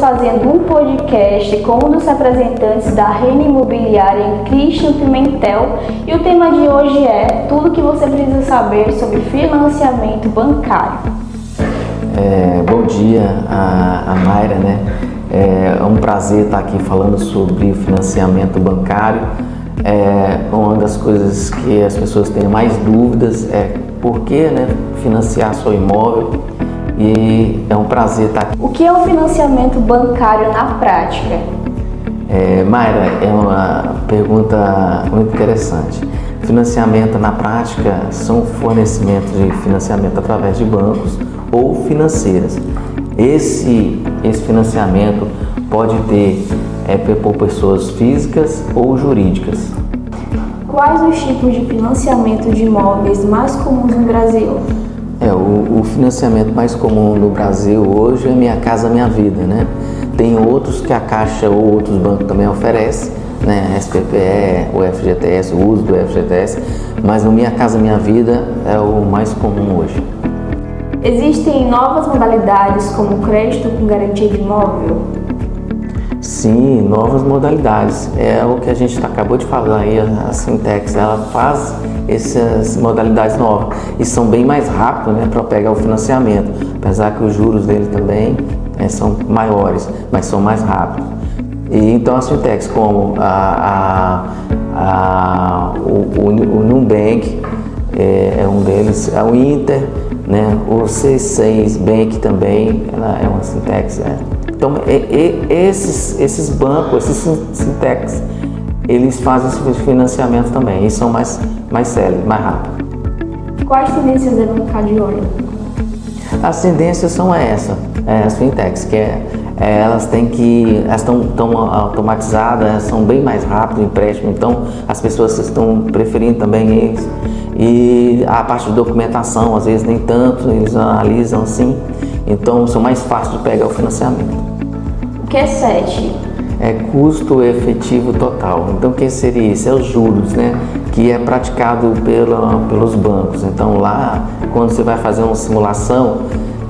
fazendo um podcast com um dos representantes da Renda Imobiliária, Christian Pimentel, e o tema de hoje é tudo que você precisa saber sobre financiamento bancário. Bom dia, a Mayra, né? É um prazer estar aqui falando sobre o financiamento bancário. Uma das coisas que as pessoas têm mais dúvidas é por que, né, financiar seu imóvel, e é um prazer estar aqui. O que é o financiamento bancário na prática? Mayra, é uma pergunta muito interessante. Financiamento na prática são fornecimentos de financiamento através de bancos ou financeiras. Esse financiamento pode ter por pessoas físicas ou jurídicas. Quais os tipos de financiamento de imóveis mais comuns no Brasil? O financiamento mais comum no Brasil hoje é Minha Casa Minha Vida, né? Tem outros que a Caixa ou outros bancos também oferecem, né? SPPE, o FGTS, o uso do FGTS, mas no Minha Casa Minha Vida é o mais comum hoje. Existem novas modalidades como crédito com garantia de imóvel? Sim, novas modalidades. É o que a gente acabou de falar aí, a Sintex, ela faz essas modalidades novas e são bem mais rápidas, né, para pegar o financiamento, apesar que os juros dele também são maiores, mas são mais rápidos. E então a Sintex, como o Nubank é um deles, o Inter, né, o C6 Bank também, ela é uma Sintex. Então, esses bancos, esses Sintex, eles fazem esse financiamento também e são mais céleres, mais rápidos. Quais tendências devem ficar de olho? As tendências são as Fintechs, que elas estão automatizadas, são bem mais rápidas o empréstimo, então as pessoas estão preferindo também eles. E a parte de documentação, às vezes nem tanto, eles analisam assim, então são mais fáceis de pegar o financiamento. O que é SET? É custo efetivo total. Então, o que seria isso? É os juros, né? Que é praticado pelos bancos. Então, lá, quando você vai fazer uma simulação,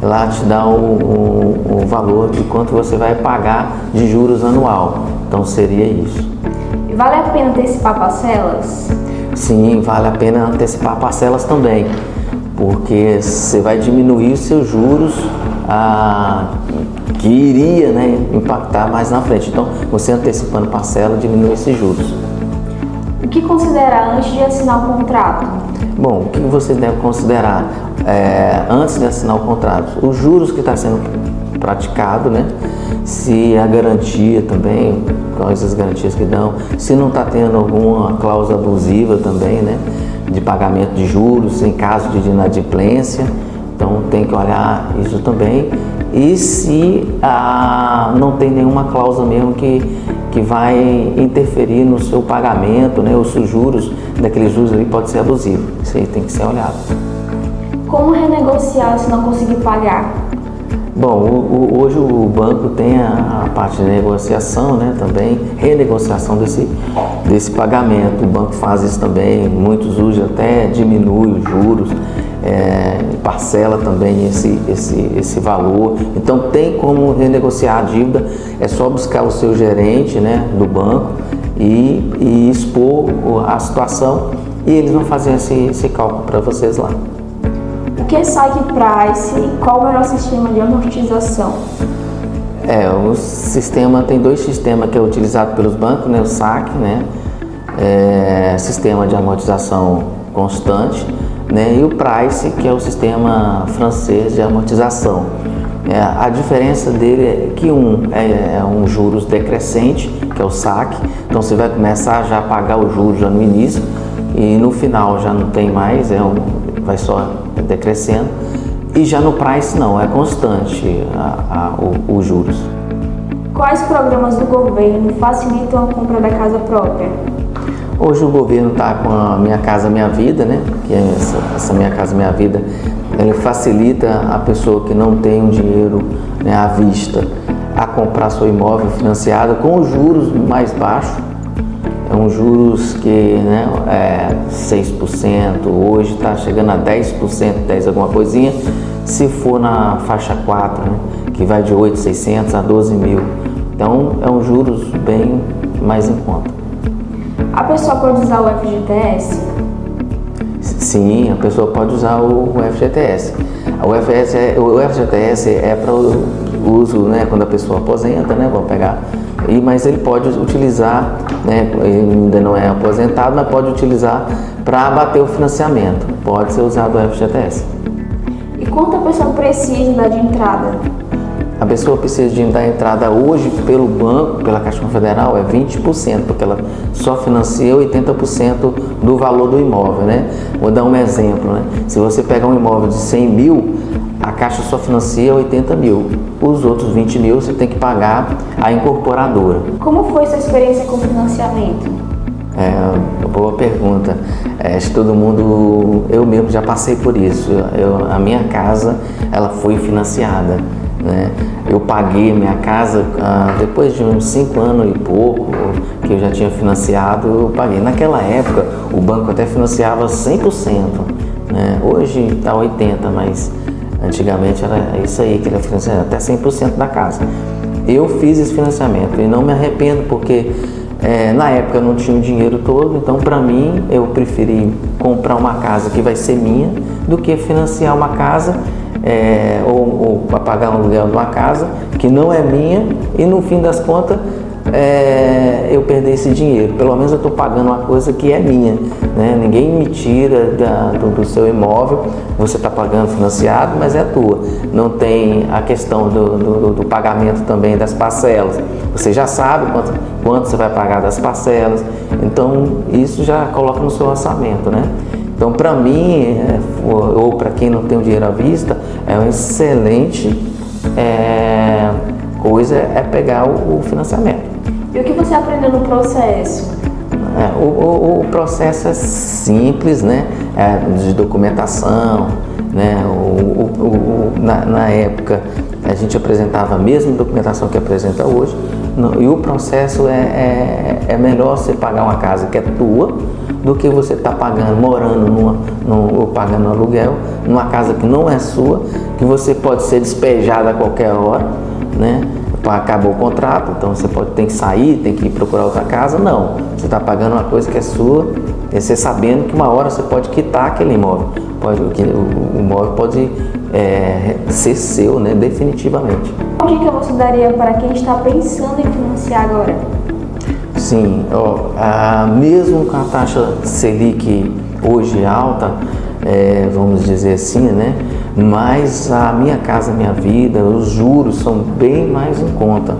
lá te dá o valor de quanto você vai pagar de juros anual. Então, seria isso. E vale a pena antecipar parcelas? Sim, vale a pena antecipar parcelas também, porque você vai diminuir os seus juros que iria, né, impactar mais na frente. Então, você antecipando parcela diminui esses juros. O que considerar antes de assinar o contrato? Bom, o que você deve considerar antes de assinar o contrato? Os juros que está sendo praticado, né? Se a garantia também, quais as garantias que dão, se não está tendo alguma cláusula abusiva também, né, de pagamento de juros em caso de inadimplência. Então tem que olhar isso também. E se não tem nenhuma cláusula mesmo que vai interferir no seu pagamento, né, ou se os juros daqueles juros ali pode ser abusivo. Isso aí tem que ser olhado. Como renegociar se não conseguir pagar? Bom, hoje o banco tem a parte de negociação, né, também, renegociação desse pagamento. O banco faz isso também, muitos usam até diminui os juros, parcela também esse valor. Então tem como renegociar a dívida, é só buscar o seu gerente, né, do banco e expor a situação e eles vão fazer esse cálculo para vocês lá. O que é saque price e qual o melhor sistema de amortização? O sistema tem dois sistemas que é utilizado pelos bancos, né? O saque, né? Sistema de amortização constante, né? E o price, que é o sistema francês de amortização. A diferença dele é que é um juros decrescente, que é o saque, então você vai começar já a pagar o juros já no início e no final já não tem mais, vai só decrescendo. E já no price não, é constante os juros. Quais programas do governo facilitam a compra da casa própria? Hoje o governo está com a Minha Casa Minha Vida, né? Que é essa Minha Casa Minha Vida, ele facilita a pessoa que não tem um dinheiro, né, à vista a comprar seu imóvel financiado com os juros mais baixos. É um juros que, né, 6%, hoje está chegando a 10%, 10 alguma coisinha, se for na faixa 4, né, que vai de 8.600 a 12.000. Então é um juros bem mais em conta. A pessoa pode usar o FGTS? Sim, a pessoa pode usar o FGTS. O FGTS é para o uso, né, quando a pessoa aposenta, né, vamos pegar, mas ele pode utilizar, né, ele ainda não é aposentado, mas pode utilizar para abater o financiamento. Pode ser usado o FGTS. E quanto a pessoa precisa dar de entrada? A pessoa precisa de dar entrada hoje pelo banco, pela Caixa Confederal, é 20%, porque ela só financia 80% do valor do imóvel, né? Vou dar um exemplo, né? Se você pegar um imóvel de 100 mil, a Caixa só financia 80 mil. Os outros 20 mil você tem que pagar a incorporadora. Como foi sua experiência com financiamento? Boa pergunta. Acho que todo mundo, eu mesmo já passei por isso. A minha casa, ela foi financiada, né? Eu paguei a minha casa depois de uns 5 anos e pouco que eu já tinha financiado, eu paguei. Naquela época, o banco até financiava 100%, né? Hoje está 80%, mas antigamente era isso aí, que ele financiava até 100% da casa. Eu fiz esse financiamento e não me arrependo, porque na época eu não tinha o dinheiro todo, então para mim eu preferi comprar uma casa que vai ser minha do que financiar uma casa ou pagar um aluguel de uma casa que não é minha e no fim das contas eu perder esse dinheiro. Pelo menos eu estou pagando uma coisa que é minha, né? Ninguém me tira do seu imóvel, você está pagando financiado, mas é tua. Não tem a questão do pagamento também das parcelas. Você já sabe quanto você vai pagar das parcelas, então isso já coloca no seu orçamento, né? Então, para mim, ou para quem não tem o dinheiro à vista, é uma excelente coisa pegar o financiamento. E o que você aprendeu no processo? O processo é simples, né? De documentação, né? Na época a gente apresentava a mesma documentação que apresenta hoje, e o processo é melhor você pagar uma casa que é tua do que você estar pagando, morando ou pagando aluguel numa casa que não é sua, que você pode ser despejado a qualquer hora, né? Acabou o contrato, então você tem que sair, tem que ir procurar outra casa. Não, você está pagando uma coisa que é sua, e você sabendo que uma hora você pode quitar aquele imóvel, o imóvel pode ser seu, né, definitivamente. Qual dica você daria para quem está pensando em financiar agora? Sim, mesmo com a taxa Selic hoje alta, vamos dizer assim, né? Mas a Minha Casa Minha Vida, os juros são bem mais em conta.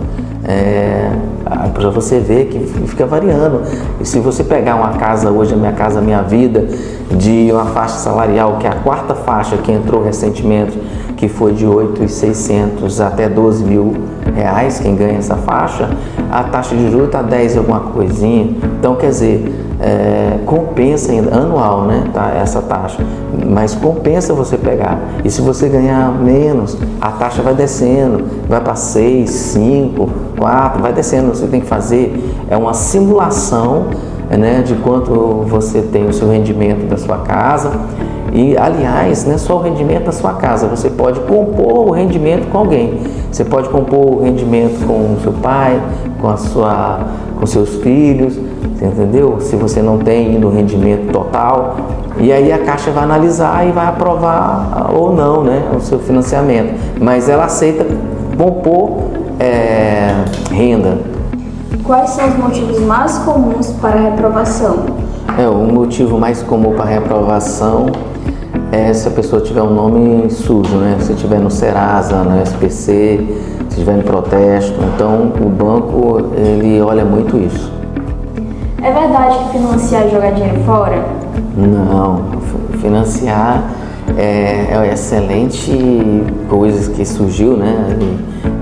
Para você ver que fica variando. E se você pegar uma casa hoje, a Minha Casa Minha Vida, de uma faixa salarial, que é a quarta faixa que entrou recentemente, que foi de 8.600 até 12 mil reais, quem ganha essa faixa, a taxa de juros está 10 e alguma coisinha. Então, quer dizer, compensa ainda, anual, né, tá, essa taxa, mas compensa você pegar. E se você ganhar menos, a taxa vai descendo, vai para 6, 5, 4, vai descendo. Você tem que fazer uma simulação, né, de quanto você tem o seu rendimento da sua casa. E, aliás, não é só o rendimento da sua casa, você pode compor o rendimento com alguém. Você pode compor o rendimento com o seu pai, com seus filhos, entendeu? Se você não tem ainda o rendimento total, e aí a Caixa vai analisar e vai aprovar ou não, né, o seu financiamento. Mas ela aceita compor renda. Quais são os motivos mais comuns para a reprovação? O motivo mais comum para a reprovação é se a pessoa tiver um nome sujo, né? Se tiver no Serasa, no SPC, se tiver em protesto. Então o banco, ele olha muito isso. É verdade que financiar e jogar dinheiro fora? Não, financiar é uma excelente coisa que surgiu, né?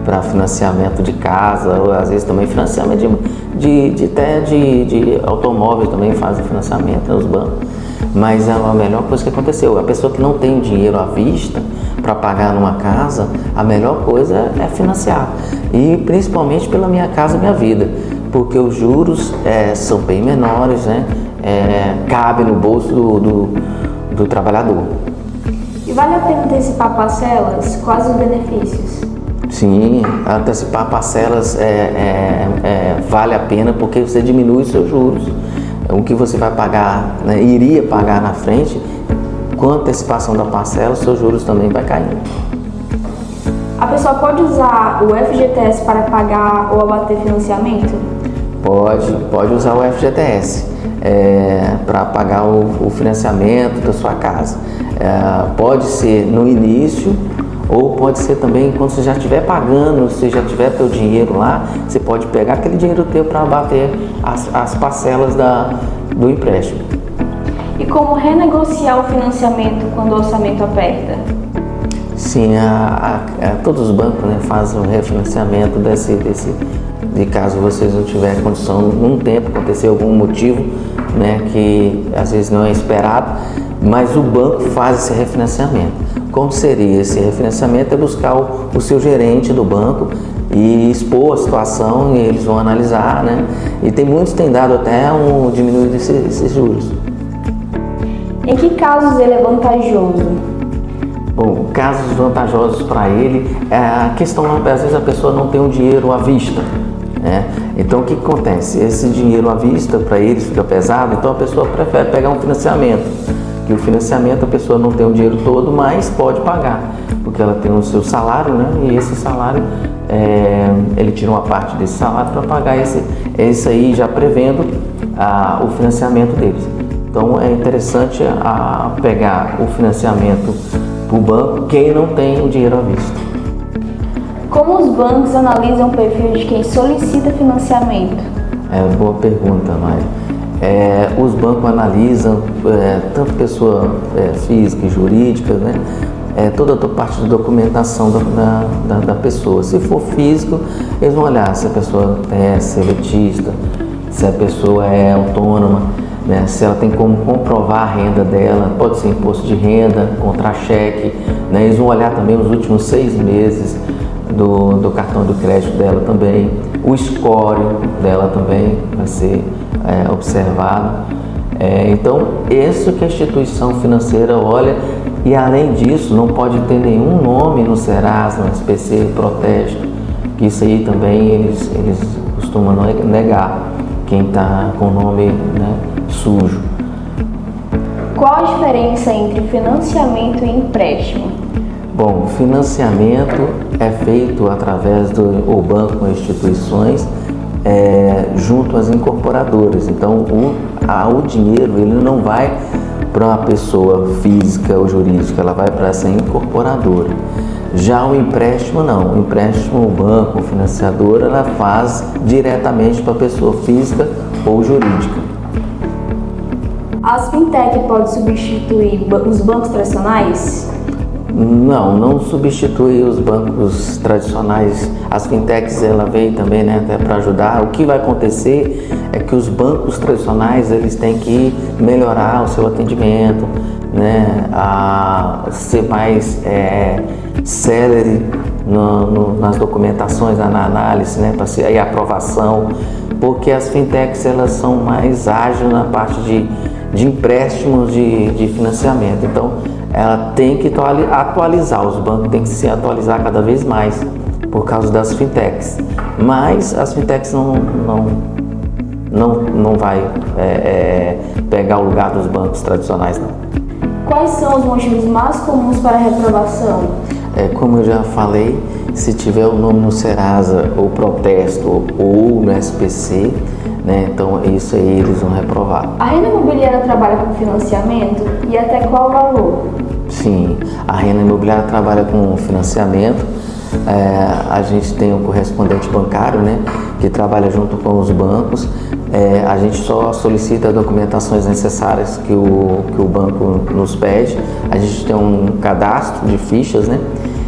Para financiamento de casa, ou às vezes também financiamento de automóveis também fazem financiamento nos bancos. Mas é a melhor coisa que aconteceu. A pessoa que não tem dinheiro à vista para pagar numa casa, a melhor coisa é financiar. E principalmente pela Minha Casa Minha Vida, porque os juros são bem menores, né? Cabe no bolso do trabalhador. E vale a pena antecipar parcelas? Quais os benefícios? Sim, antecipar parcelas vale a pena porque você diminui os seus juros. O que você vai pagar, né, iria pagar na frente, com a antecipação da parcela, os seus juros também vai caindo. A pessoa pode usar o FGTS para pagar ou abater financiamento? Pode usar o FGTS para pagar o financiamento da sua casa. Pode ser no início ou pode ser também quando você já estiver pagando, se já tiver teu dinheiro lá, você pode pegar aquele dinheiro teu para abater as parcelas do empréstimo. E como renegociar o financiamento quando o orçamento aperta? Sim, todos os bancos, né, fazem o refinanciamento de caso vocês não tiverem condição, num tempo acontecer algum motivo, né, que às vezes não é esperado, mas o banco faz esse refinanciamento. Como seria esse refinanciamento? É buscar o seu gerente do banco e expor a situação e eles vão analisar, né? E muitos têm dado até diminuir esses juros. Em que casos ele é vantajoso? Bom, casos vantajosos para ele é a questão, às vezes a pessoa não tem um dinheiro à vista, né? Então o que acontece? Esse dinheiro à vista para eles fica pesado, então a pessoa prefere pegar um financiamento. Que o financiamento a pessoa não tem o dinheiro todo, mas pode pagar, porque ela tem o seu salário, né? E esse salário, ele tira uma parte desse salário para pagar esse aí, já prevendo o financiamento deles. Então é interessante pegar o financiamento para o banco quem não tem o dinheiro à vista. Como os bancos analisam o perfil de quem solicita financiamento? Boa pergunta, Maia. Os bancos analisam tanto pessoa física e jurídica, né? Toda a parte de documentação da pessoa. Se for físico, eles vão olhar se a pessoa é seletista, se a pessoa é autônoma, né? Se ela tem como comprovar a renda dela, pode ser imposto de renda, contra-cheque, né? Eles vão olhar também os últimos 6 meses do cartão de crédito dela também, o score dela também vai ser observado. Então, isso que a instituição financeira olha, e além disso, não pode ter nenhum nome no Serasa, no SPC, protesto, que isso aí também eles costumam negar, quem está com o nome, né, sujo. Qual a diferença entre financiamento e empréstimo? Bom, financiamento é feito através do banco ou instituições junto às incorporadoras. Então, o dinheiro ele não vai para uma pessoa física ou jurídica, ela vai para essa incorporadora. Já o empréstimo não, o empréstimo o banco, o financiador, ela faz diretamente para a pessoa física ou jurídica. As fintech podem substituir os bancos tradicionais? Não substitui os bancos tradicionais. As fintechs ela veio também, né, até para ajudar. O que vai acontecer é que os bancos tradicionais eles têm que melhorar o seu atendimento, né, a ser mais célere nas documentações, na análise, né, para ser a aprovação, porque as fintechs elas são mais ágeis na parte de empréstimos de financiamento. Então ela tem que atualizar, os bancos têm que se atualizar cada vez mais por causa das fintechs. Mas as fintechs não vai pegar o lugar dos bancos tradicionais, não. Quais são os motivos mais comuns para a reprovação? Como eu já falei, se tiver o nome no Serasa, ou protesto, ou no SPC, né, então isso aí eles vão reprovar. A renda imobiliária trabalha com financiamento e até qual o valor? Sim, a renda imobiliária trabalha com financiamento. A gente tem um correspondente bancário, né, que trabalha junto com os bancos. A gente só solicita documentações necessárias que o banco nos pede. A gente tem um cadastro de fichas, né?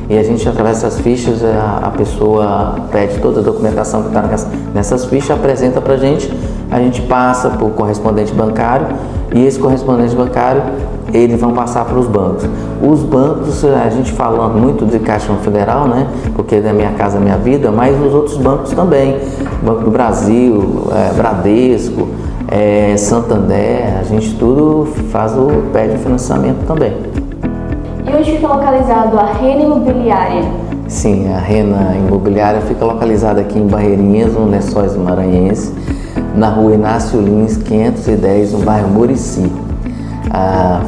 E a gente, através dessas fichas, a pessoa pede toda a documentação que está nessas fichas, apresenta para a gente passa para o correspondente bancário e esse correspondente bancário, eles vão passar para os bancos. Os bancos, a gente fala muito de Caixa Federal, né? Porque é Minha Casa Minha Vida, mas os outros bancos também. Banco do Brasil, Bradesco, Santander, a gente tudo pede financiamento também. E E onde fica localizado a Rena Imobiliária? Sim, a Rena Imobiliária fica localizada aqui em Barreirinhas, no Lençóis Maranhense, na rua Inácio Lins, 510, no bairro Murici.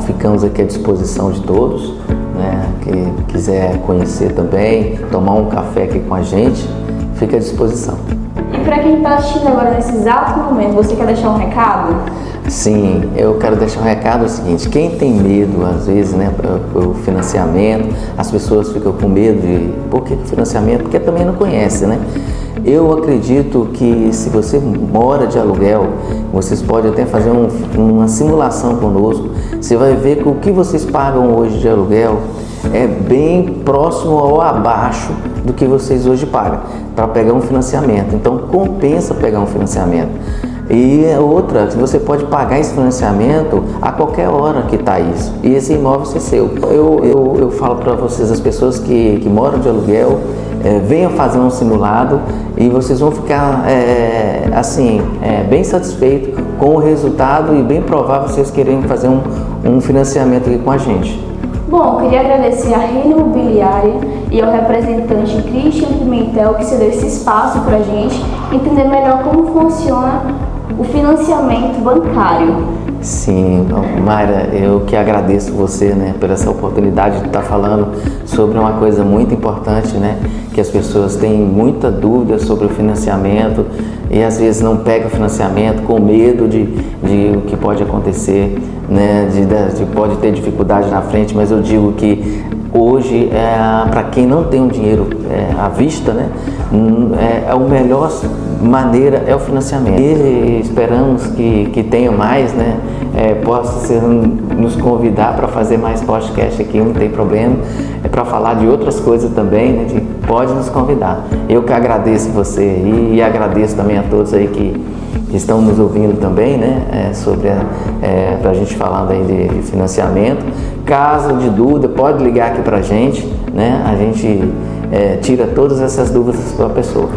Ficamos aqui à disposição de todos, né? Que quiser conhecer também, tomar um café aqui com a gente, fica à disposição. E para quem está assistindo agora nesse exato momento, você quer deixar um recado? Sim, eu quero deixar um recado o seguinte: quem tem medo, às vezes, né, o financiamento, as pessoas ficam com medo de por que financiamento? Porque também não conhece, né? Eu acredito que se você mora de aluguel, vocês podem até fazer uma simulação conosco. Você vai ver que o que vocês pagam hoje de aluguel é bem próximo ou abaixo do que vocês hoje pagam para pegar um financiamento. Então compensa pegar um financiamento. E outra, você pode pagar esse financiamento a qualquer hora que está isso, e esse imóvel ser seu. Eu falo para vocês, as pessoas que moram de aluguel, venham fazer um simulado e vocês vão ficar bem satisfeitos com o resultado e bem provável vocês querem fazer um financiamento aqui com a gente. Bom, queria agradecer à Rena Imobiliária e ao representante Christian Pimentel que cedeu esse espaço para a gente entender melhor como funciona o financiamento bancário. Sim, Mayra, eu que agradeço você, né, por essa oportunidade de estar falando sobre uma coisa muito importante, né, que as pessoas têm muita dúvida sobre o financiamento e às vezes não pegam o financiamento com medo de o que pode acontecer, né, pode ter dificuldade na frente, mas eu digo que hoje, para quem não tem um dinheiro à vista, né, a melhor maneira é o financiamento. E esperamos que tenha mais, né, possa nos convidar para fazer mais podcast aqui, não tem problema, para falar de outras coisas também, né, pode nos convidar. Eu que agradeço você e agradeço também a todos aí que estão nos ouvindo também, né, para a gente falando aí de financiamento. Caso de dúvida, pode ligar aqui para a gente, né, a gente tira todas essas dúvidas da pessoa.